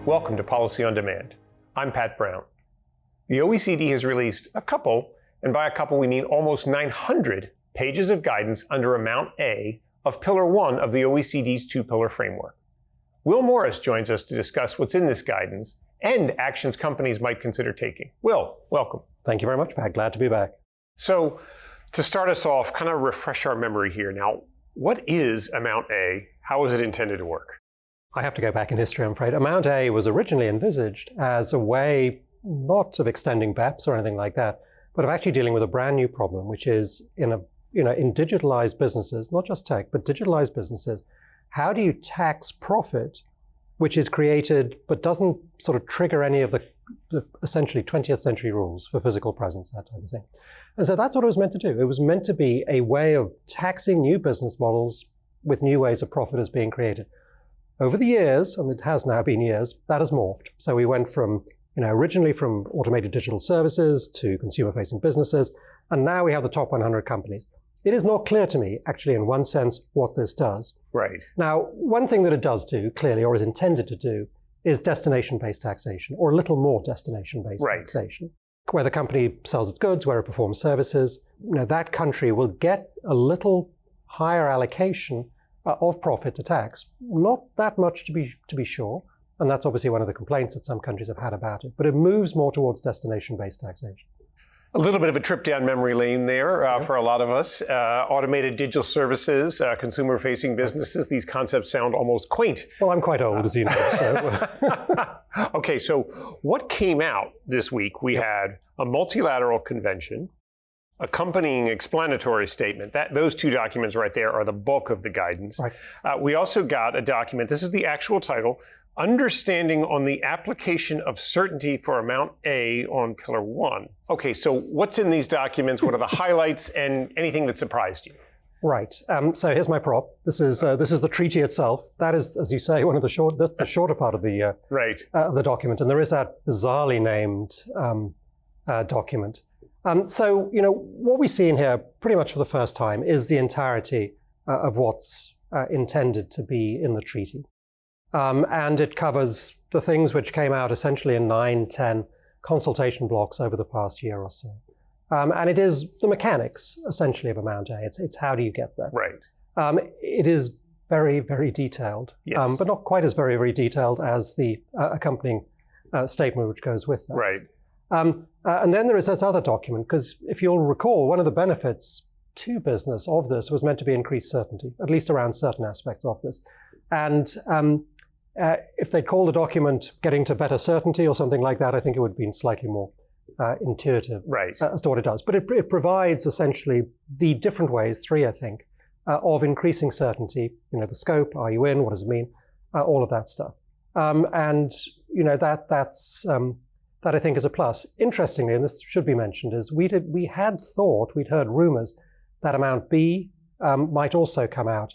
Welcome to Policy on Demand. I'm Pat Brown. The OECD has released a couple, and by a couple we mean almost 900 pages of guidance under Amount A of Pillar 1 of the OECD's two-pillar framework. Will Morris joins us to discuss what's in this guidance and actions companies might consider taking. Will, welcome. Thank you very much, Pat. Glad to be back. So, to start us off, kind of refresh our memory here. Now, what is Amount A? How is it intended to work? I have to go back in history, I'm afraid. Amount A was originally envisaged as a way not of extending BEPS or anything like that, but of actually dealing with a brand new problem, which is in digitalized businesses, not just tech, but digitalized businesses, how do you tax profit which is created but doesn't sort of trigger any of the essentially 20th century rules for physical presence, that type of thing. And so that's what it was meant to do. It was meant to be a way of taxing new business models with new ways of profit as being created. Over the years, and it has now been years, that has morphed. So we went from, originally from automated digital services to consumer-facing businesses, and now we have the top 100 companies. It is not clear to me, actually, in one sense, what this does. Right. Now, one thing that it does do, clearly, or is intended to do, is destination-based taxation, or a little more destination-based taxation. Where the company sells its goods, where it performs services, that country will get a little higher allocation of profit to tax. Not that much to be sure, and that's obviously one of the complaints that some countries have had about it, but it moves more towards destination-based taxation. A little bit of a trip down memory lane there for a lot of us. Automated digital services, consumer-facing businesses, these concepts sound almost quaint. Well, I'm quite old, as you know. So. Okay, so what came out this week? We had a multilateral convention, accompanying explanatory statement. Those two documents right there are the bulk of the guidance. Right. We also got a document, this is the actual title, Understanding on the Application of Certainty for Amount A on Pillar 1. Okay, so what's in these documents? What are the highlights and anything that surprised you? Right. So here's my prop. This is the treaty itself. That is, as you say, that's the shorter part of the of the document, and there is that bizarrely named document. So what we see in here, pretty much for the first time, is the entirety of what's intended to be in the treaty. And it covers the things which came out essentially in 9-10 consultation blocks over the past year or so. And it is the mechanics, essentially, of Amount A. It's how do you get there. Right. It is very, very detailed, yes. But not quite as very, very detailed as the accompanying statement which goes with that. Right. And then there is this other document, because if you'll recall, one of the benefits to business of this was meant to be increased certainty, at least around certain aspects of this. And if they'd call the document Getting to Better Certainty or something like that, I think it would have been slightly more intuitive as to what it does. But it provides essentially the different ways, three I think, of increasing certainty, the scope, are you in, what does it mean, all of that stuff. And that I think is a plus. Interestingly, and this should be mentioned, is we'd heard rumors that Amount B might also come out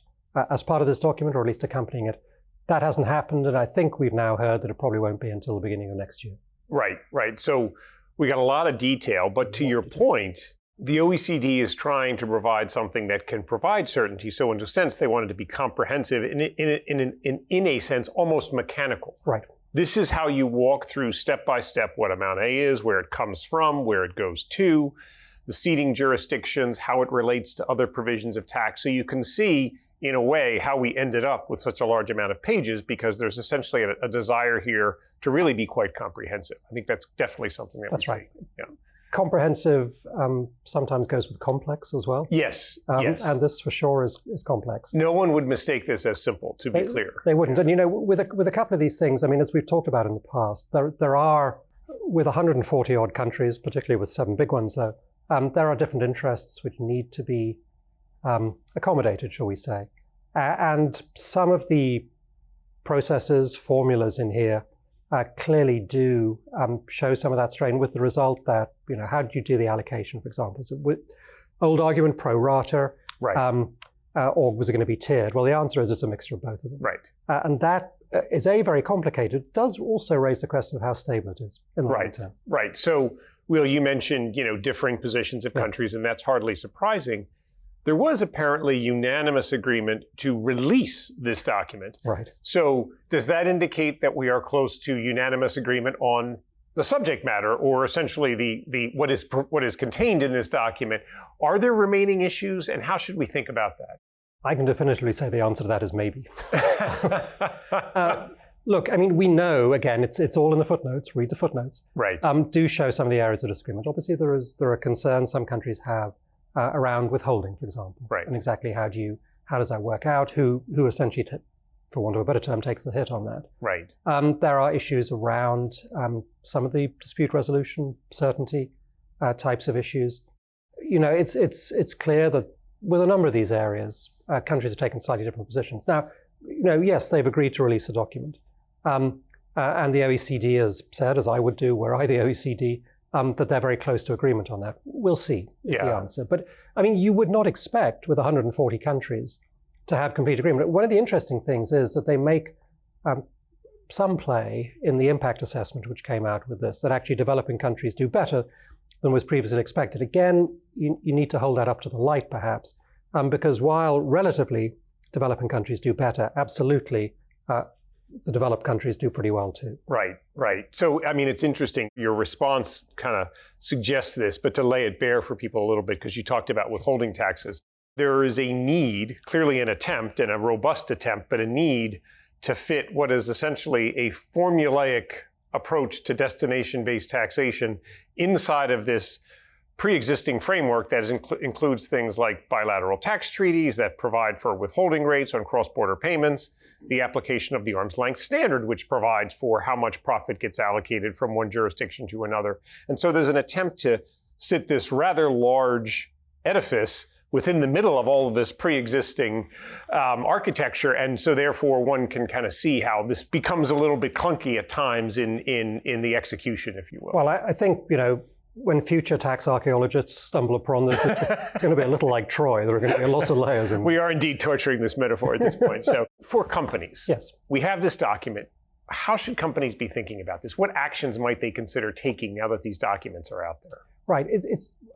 as part of this document, or at least accompanying it. That hasn't happened, and I think we've now heard that it probably won't be until the beginning of next year. Right. So we got a lot of detail, but to your point, the OECD is trying to provide something that can provide certainty. So in a sense, they wanted to be comprehensive, in a sense, almost mechanical. Right. This is how you walk through step by step what Amount A is, where it comes from, where it goes to, the seating jurisdictions, how it relates to other provisions of tax. So you can see, in a way, how we ended up with such a large amount of pages, because there's essentially a desire here to really be quite comprehensive. I think that's definitely something that that's we right. see. Yeah. Comprehensive sometimes goes with complex as well. Yes. And this for sure is complex. No one would mistake this as simple, to be clear. They wouldn't. And with a couple of these things, as we've talked about in the past, there are, with 140 odd countries, particularly with 7 big ones though, there are different interests which need to be accommodated, shall we say. And some of the processes, formulas in here clearly do show some of that strain, with the result that, how do you do the allocation, for example? So old argument, pro rata, right. Or was it going to be tiered? Well, the answer is it's a mixture of both of them. Right. And that is very complicated. It does also raise the question of how stable it is in the long term. Right. So, Will, you mentioned, differing positions of countries, and that's hardly surprising. there was apparently unanimous agreement to release this document. Right. So does that indicate that we are close to unanimous agreement on the subject matter, or essentially the what is contained in this document? Are there remaining issues, and how should we think about that? I can definitively say the answer to that is maybe. Look, I mean, we know, again, it's all in the footnotes. Read the footnotes. Right. Do show some of the areas of disagreement. Obviously, there are concerns some countries have around withholding, for example. Right. And exactly how does that work out? Who essentially, for want of a better term, takes the hit on that? Right. There are issues around some of the dispute resolution certainty types of issues. You know, it's clear that with a number of these areas, countries have taken slightly different positions. Now, you know, yes, they've agreed to release a document. And the OECD has said, as I would do were I the OECD, that they're very close to agreement on that. We'll see, is the answer. But, I mean, you would not expect with 140 countries to have complete agreement. One of the interesting things is that they make some play in the impact assessment which came out with this, that actually developing countries do better than was previously expected. Again, you need to hold that up to the light, perhaps, because while relatively developing countries do better, absolutely, the developed countries do pretty well too. Right, right. So, I mean, it's interesting. Your response kind of suggests this, but to lay it bare for people a little bit, because you talked about withholding taxes. There is a need, clearly an attempt, and a robust attempt, but a need to fit what is essentially a formulaic approach to destination-based taxation inside of this pre-existing framework that includes things like bilateral tax treaties that provide for withholding rates on cross-border payments, the application of the arm's length standard, which provides for how much profit gets allocated from one jurisdiction to another. And so there's an attempt to sit this rather large edifice within the middle of all of this pre-existing architecture. And so therefore one can kind of see how this becomes a little bit clunky at times in the execution, if you will. Well, I think, you know, when future tax archaeologists stumble upon this, it's going to be a little like Troy. There are going to be lots of layers. We are indeed torturing this metaphor at this point. So for companies, yes, we have this document. How should companies be thinking about this? What actions might they consider taking now that these documents are out there? Right.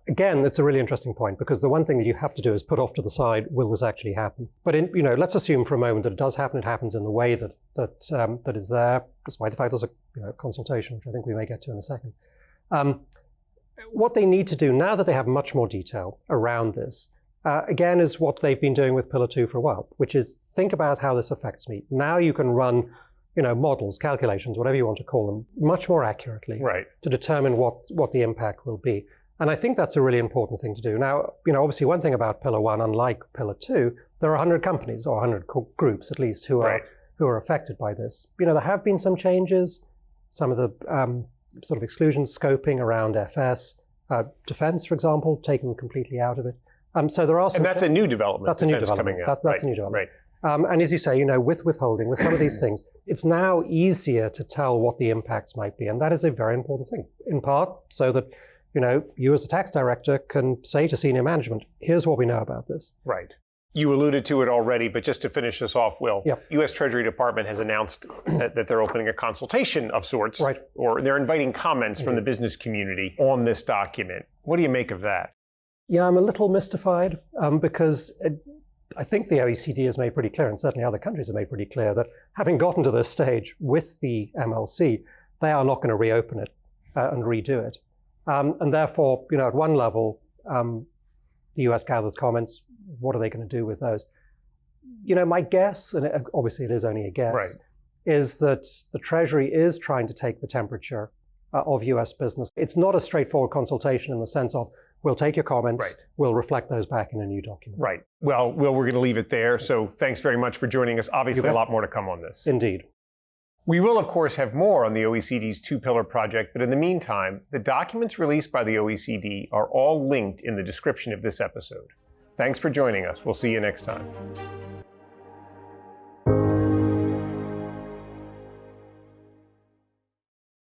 Again, it's a really interesting point, because the one thing that you have to do is put off to the side, will this actually happen? But you know, let's assume for a moment that it does happen. It happens in the way that is there, despite the fact there's a consultation, which I think we may get to in a second. What they need to do now that they have much more detail around this, again, is what they've been doing with Pillar 2 for a while, which is think about how this affects me. Now you can run, you know, models, calculations, whatever you want to call them, much more accurately, right, to determine what the impact will be. And I think that's a really important thing to do. Now, you know, obviously one thing about Pillar 1, unlike Pillar 2, there are 100 companies, or 100 groups at least, who are affected by this. You know, there have been some changes, some of the sort of exclusion scoping around FS, defense, for example, taken completely out of it. So there are some. And that's a new development. That's a new development. That's a new development. Right. And as you say, you know, with withholding, with some of these things, it's now easier to tell what the impacts might be, and that is a very important thing. In part, so that, you know, you as a tax director can say to senior management, "Here's what we know about this." Right. You alluded to it already, but just to finish this off, Will, U.S. Treasury Department has announced that they're opening a consultation of sorts, or they're inviting comments from the business community on this document. What do you make of that? Yeah, I'm a little mystified because I think the OECD has made pretty clear, and certainly other countries have made pretty clear, that having gotten to this stage with the MLC, they are not going to reopen it and redo it. And therefore, you know, at one level, the US gathers comments. What are they going to do with those? You know, my guess, and obviously it is only a guess, is that the Treasury is trying to take the temperature of US business. It's not a straightforward consultation in the sense of, we'll take your comments, we'll reflect those back in a new document. Right. Well, Will, we're going to leave it there. So thanks very much for joining us. Obviously, a lot more to come on this. Indeed. We will, of course, have more on the OECD's two-pillar project, but in the meantime, the documents released by the OECD are all linked in the description of this episode. Thanks for joining us. We'll see you next time.